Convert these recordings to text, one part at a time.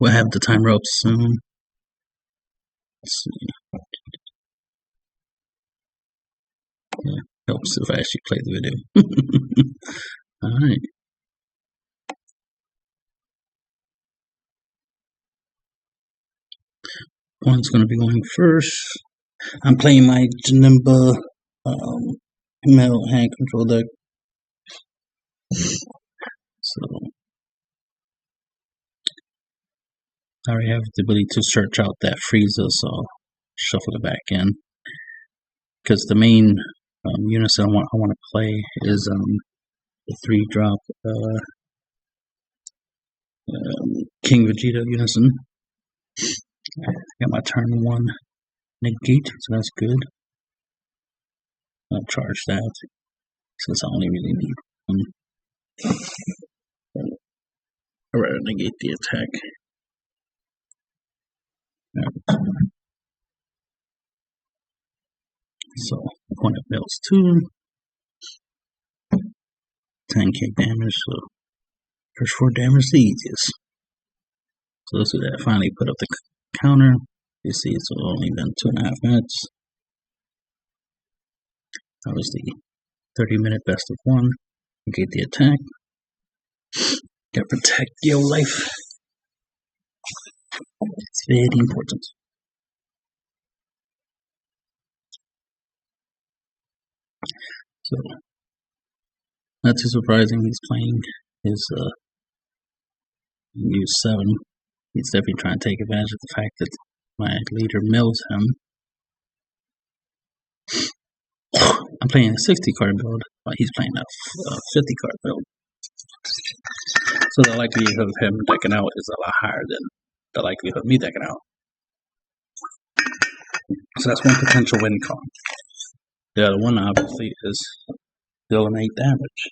We'll have the timer up soon. Let's see. Yeah, helps if I actually play the video. Alright. One's going to be going first. I'm playing my Janemba metal hand control deck. So I already have the ability to search out that Frieza, so I'll shuffle it back in. Because the main unison I want to play is the 3-drop King Vegeta unison. I got my turn 1 negate, so that's good. I'll charge that since I only really need one. I'd rather negate the attack. So, opponent builds 2. 10k damage, so first 4 damage the easiest. So let's do that. Finally put up the counter. You see it's only been 2.5 minutes. Obviously 30-minute best of 1. Negate the attack. Gotta protect your life. It's very important. So, not too surprising, he's playing his use 7. He's definitely trying to take advantage of the fact that my leader mills him. I'm playing a 60 card build, but he's playing a 50 card build. So the likelihood of him decking out is a lot higher than the likelihood of me decking out. So that's one potential win con. The other one obviously is dealing 8 damage.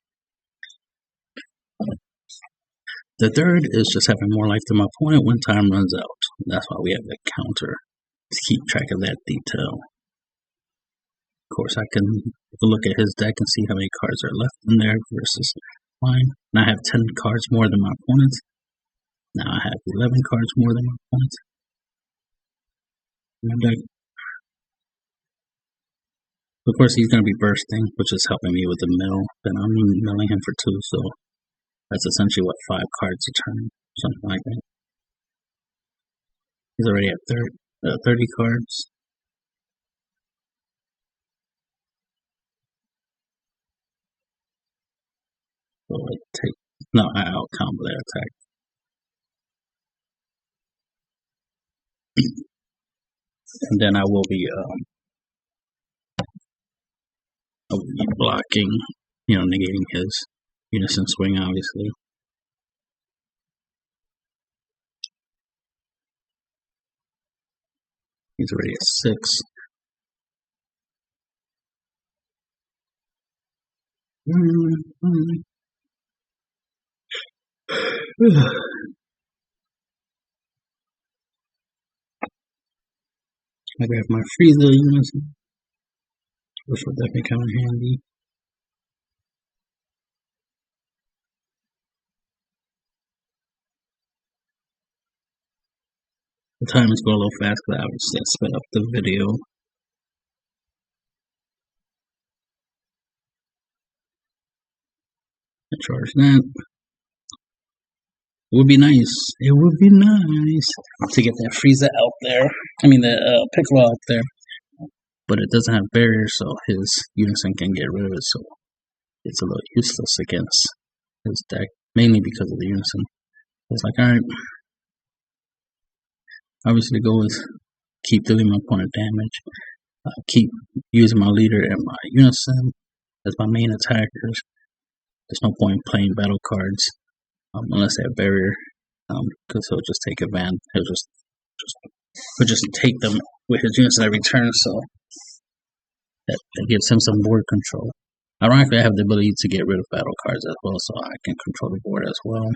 The third is just having more life than my opponent when time runs out. That's why we have the counter to keep track of that detail. Of course, I can look at his deck and see how many cards are left in there versus mine. And I have 10 cards more than my opponent. Now I have 11 cards more than my opponent. My deck. Of course, he's going to be bursting, which is helping me with the mill. Then I'm milling him for 2, so that's essentially what 5 cards a turn, something like that. He's already at 30 cards. So I'll combo that attack. And then I will be blocking, negating his unison swing, obviously. He's already at 6. I grab my Frieza unison, which will definitely come in handy. The time is going a little fast because I obviously sped up the video. I charge that. It would be nice. It would be nice to get that Frieza out there. I mean, the Piccolo out there. But it doesn't have barriers, so his unison can get rid of it. So it's a little useless against his deck, mainly because of the unison. It's like, alright. Obviously, the goal is keep dealing my opponent damage. Keep using my leader and my unison as my main attackers. There's no point in playing battle cards unless they have barrier, because he'll just take advantage. He'll just take them with his unison every turn. So that gives him some board control. Ironically, I have the ability to get rid of battle cards as well, so I can control the board as well.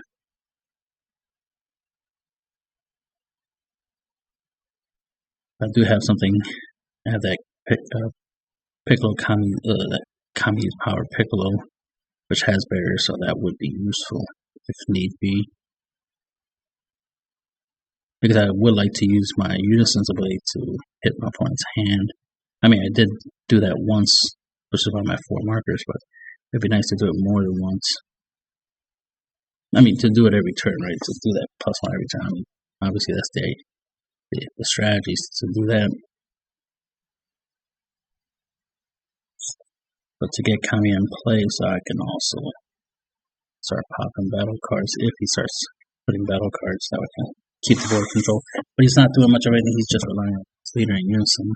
I do have something. I have that Piccolo Kami, that Kami's Power Piccolo, which has barriers, so that would be useful if need be. because I would like to use my Unisyn's ability to hit my opponent's hand. I mean, I did do that once, which is why I'm at 4 markers, but it'd be nice to do it more than once. I mean, to do it every turn, right? To do that +1 every time. I mean, obviously, that's the strategies to do that. But to get Kami in play, so I can also start popping battle cards if he starts putting battle cards, that would kind of keep the board control. But he's not doing much of anything, he's just relying on his leader in Unison.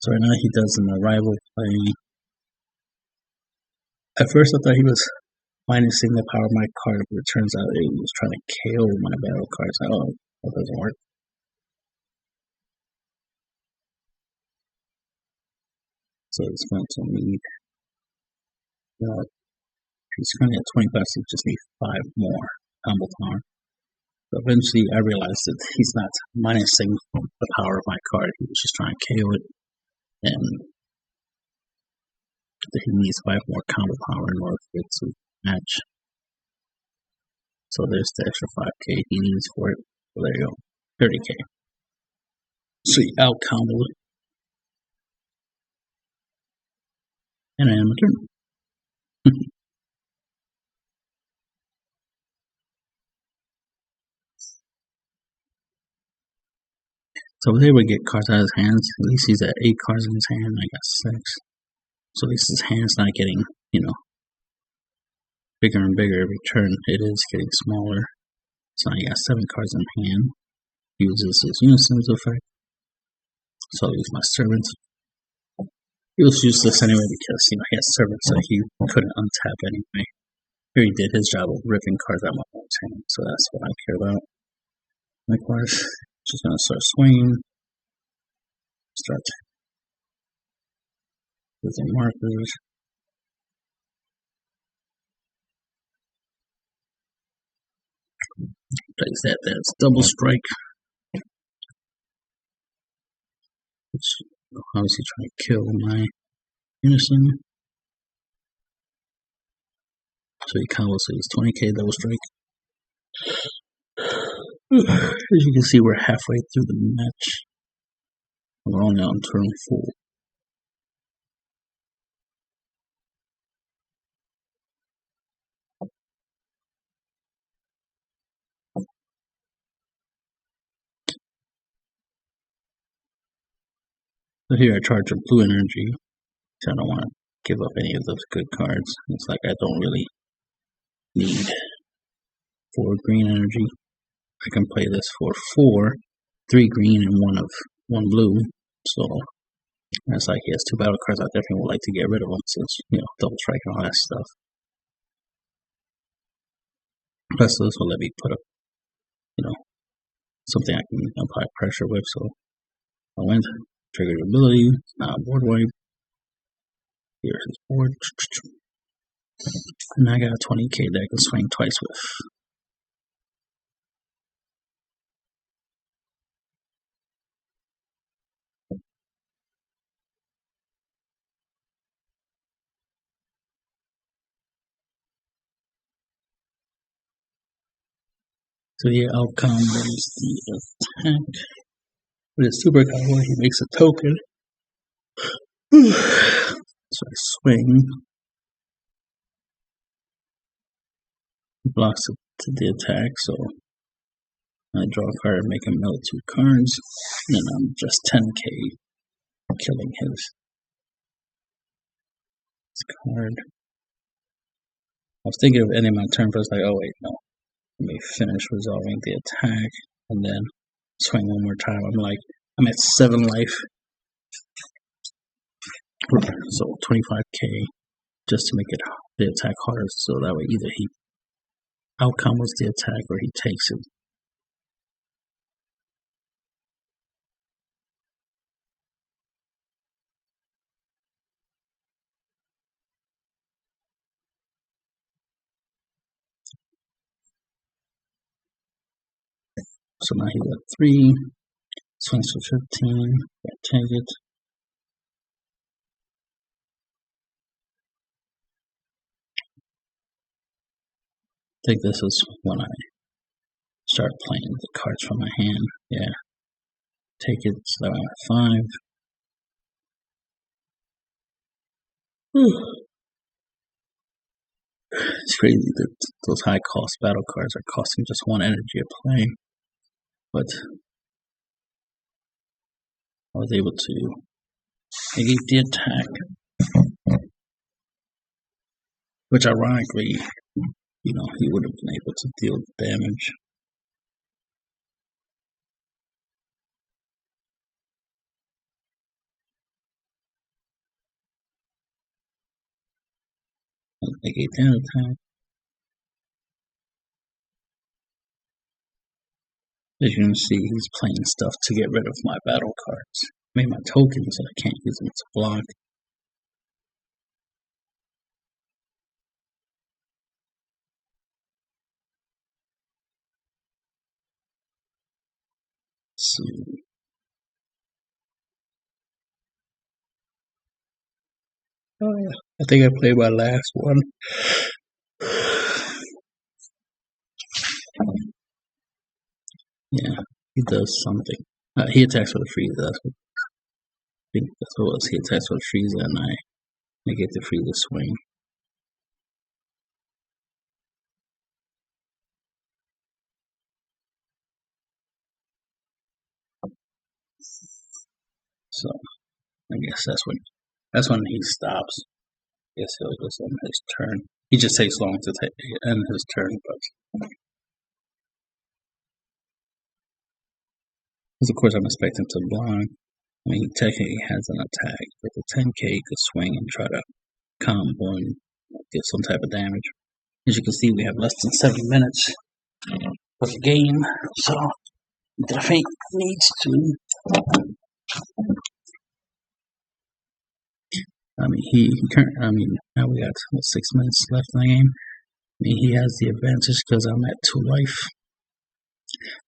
So right now he does an arrival play. At first I thought he was minusing the power of my card, but it turns out he was trying to KO my battle cards. Oh, that doesn't work. So it's going to need, he's currently at 25, so he just needs 5 more combo power. So eventually I realized that he's not minusing the power of my card, he was just trying to KO it, and that he needs 5 more combo power in order for it to match. So there's the extra 5k he needs for it. So there you go, 30k. So he out comboed. And I am a turn. So I was able to get cards out of his hands. At least he's at 8 cards in his hand. I got 6. So at least his hand's not getting, bigger and bigger every turn. It is getting smaller. So I got 7 cards in hand. Uses his Unisyn's effect. So I'll use my servant. He was useless anyway because, he had servants that he couldn't untap anyway. Here he did his job of ripping cards out of my opponent's hand. So that's what I care about. Likewise, just gonna start swinging. Start using markers. Place that. That's double strike. Which obviously trying to kill my Unison. So he combos, so he's 20k double strike. As you can see, we're halfway through the match. We're only on turn 4. So here I charge a blue energy. So I don't want to give up any of those good cards. It's like I don't really need 4 green energy. I can play this for 4, 3 green and 1 blue. So it's like he has 2 battle cards. I definitely would like to get rid of them since, double strike and all that stuff. Plus this will let me put up, something I can apply pressure with. So I went, triggered ability, board wipe. Here's his board. And I got a 20k that I can swing twice with. So the outcome is the attack. With his super cowboy, he makes a token. So I swing. He blocks it to the attack, so I draw a card and make him mill 2 cards. And I'm just 10k killing his card. I was thinking of ending my turn, but I was like, oh wait, no. Let me finish resolving the attack and then swing one more time. I'm at 7 life. So 25k just to make it the attack harder, so that way either he outcombos the attack or he takes it. So now he's at 3, swings for 15, I take it. I think this is when I start playing the cards from my hand. Yeah. Take it 5. It's crazy that those high cost battle cards are costing just 1 energy a play. But I was able to negate the attack. Which ironically, he would have been able to deal damage. Negate the attack. As you can see, he's playing stuff to get rid of my battle cards. Made my tokens so I can't use them to block. Let's see. Oh yeah, I think I played my last one. Yeah, he does something. He attacks with a freeze. That's what I think that's what it was. He attacks with a freeze, and I negate the freeze swing. So I guess that's when he stops. I guess he'll just end his turn. He just takes long to end his turn, but because of course I'm expecting to block. I mean, he technically has an attack with a 10k. He could swing and try to combo and get some type of damage. As you can see, we have less than 7 minutes for the game, so I think needs to. Now we got 6 minutes left in the game. I mean, he has the advantage because I'm at 2 life.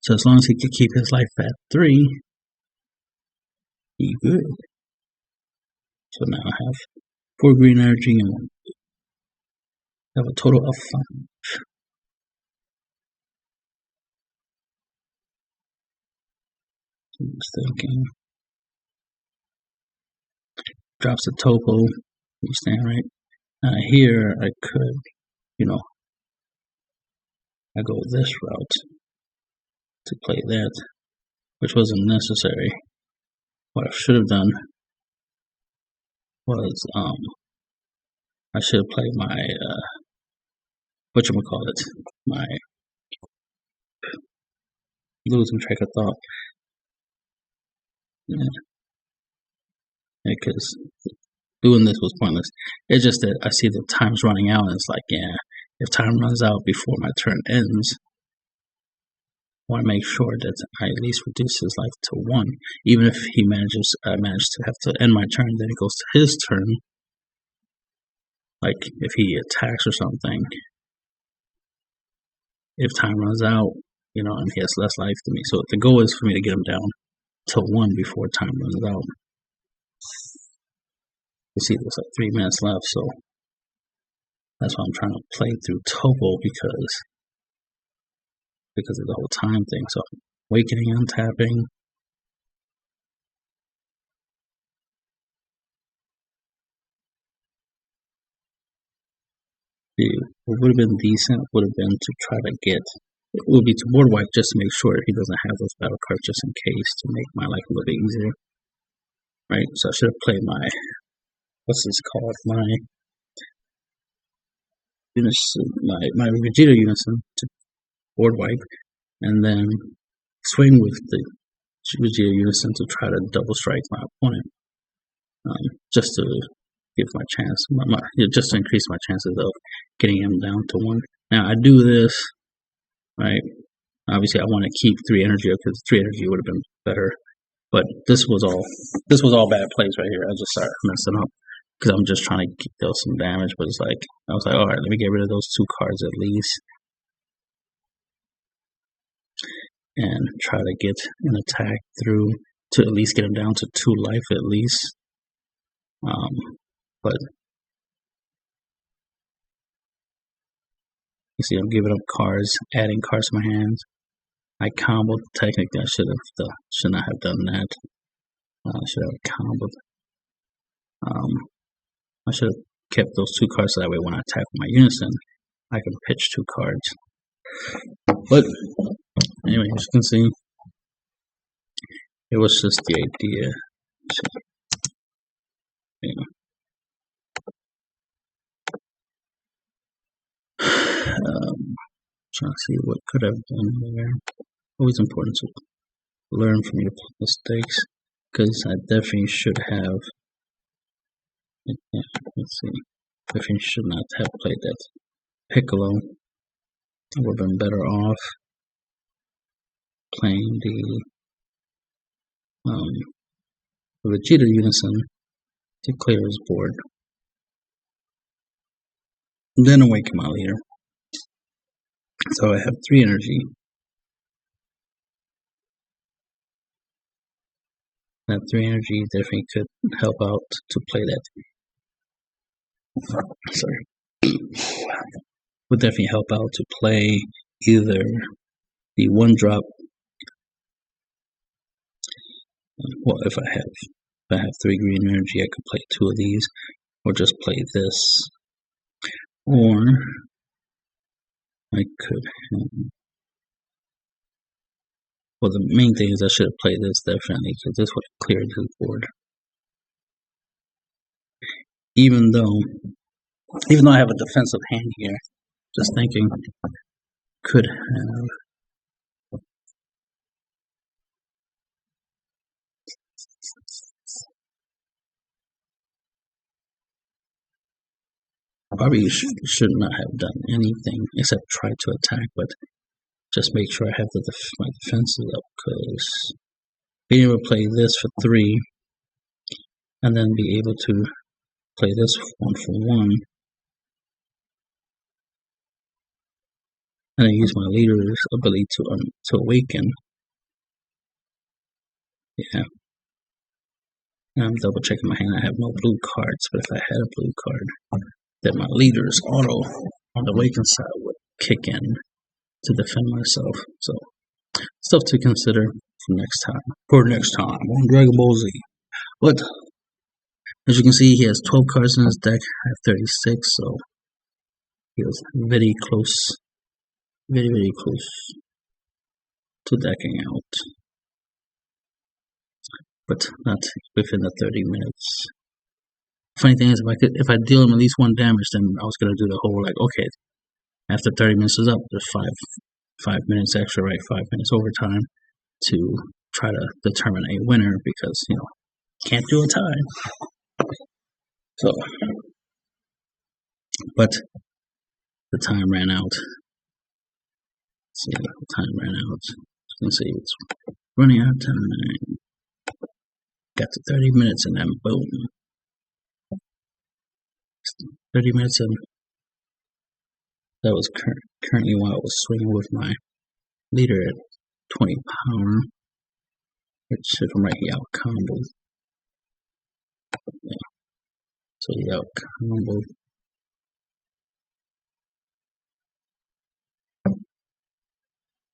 So as long as he can keep his life at 3, he good. So now I have 4 green energy and I have a total of 5. I'm just thinking. Drops a topo. You stand right. Here I could, I go this route to play that, which wasn't necessary. What I should have done was I should have played my my losing track of thought. Because doing this was pointless. It's just that I see the time's running out, and it's like, yeah, if time runs out before my turn ends, I want to make sure that I at least reduce his life to 1. Even if he manages to have to end my turn, then it goes to his turn. Like if he attacks or something, if time runs out, and he has less life than me. So the goal is for me to get him down to 1 before time runs out. You see, there's like 3 minutes left, so that's why I'm trying to play through Topo because of the whole time thing. So awakening, untapping. What would have been decent would have been to try to get. It would be to board wipe just to make sure he doesn't have those battle cards just in case to make my life a little bit easier. Right? So I should have played my. What's this called? My Vegeta Unison to board wipe, and then swing with the Vegeta Unison to try to double strike my opponent, just to give my chance, just to increase my chances of getting him down to 1. Now I do this, right? Obviously, I want to keep 3 energy because 3 energy would have been better, but this was all bad plays right here. I just started messing up. Because I'm just trying to deal some damage, but it's like, I was like, alright, let me get rid of those 2 cards at least. And try to get an attack through to at least get him down to 2 life at least. But you see, I'm giving up cards, adding cards to my hands. I comboed. Technically, I should not have done that. I should have comboed. I should have kept those 2 cards so that way when I attack with my unison, I can pitch 2 cards. But anyway, as you can see, it was just the idea. So, trying to see what could have done there. Always important to learn from your mistakes, because I definitely should have. Let's see. Definitely should not have played that Piccolo. I would have been better off playing the Vegeta Unison to clear his board. And then awaken my leader. So I have 3 energy. That 3 energy definitely could help out to play that. Sorry. Would definitely help out to play either the 1-drop. Well, if I have 3 green energy, I could play 2 of these, or just play this. Or I could have. Well, the main thing is I should have played this definitely, because this would have cleared his board. Even though I have a defensive hand here, just thinking, could have. Probably should not have done anything except try to attack, but just make sure I have my defenses up, because being able to play this for 3 and then be able to play this 1 for 1 and then use my leader's ability to awaken. Yeah. And I'm double checking my hand. I have no blue cards, but if I had a blue card, then my leader's auto on the awaken side would kick in to defend myself. So stuff to consider for next time on Dragon Ball Z. But as you can see, he has 12 cards in his deck. I have 36, so he was very close to decking out, but not within the 30 minutes. Funny thing is, if I deal him at least 1 damage, then I was gonna do the whole okay, after 30 minutes is up, there's 5 minutes extra, right? 5 minutes overtime to try to determine a winner, because can't do a tie. So, but the time ran out. See, the time ran out. You can see it's running out of time. Got to 30 minutes and then boom. 30 minutes and that was currently while I was swinging with my leader at 20 power. Which if I'm right, he out comboed. Yeah. So he out comboed.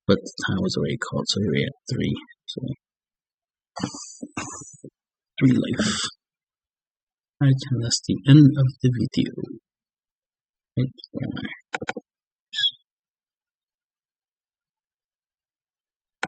But the time was already called, so he had 3. So 3 life. Alright, and that's the end of the video. Right,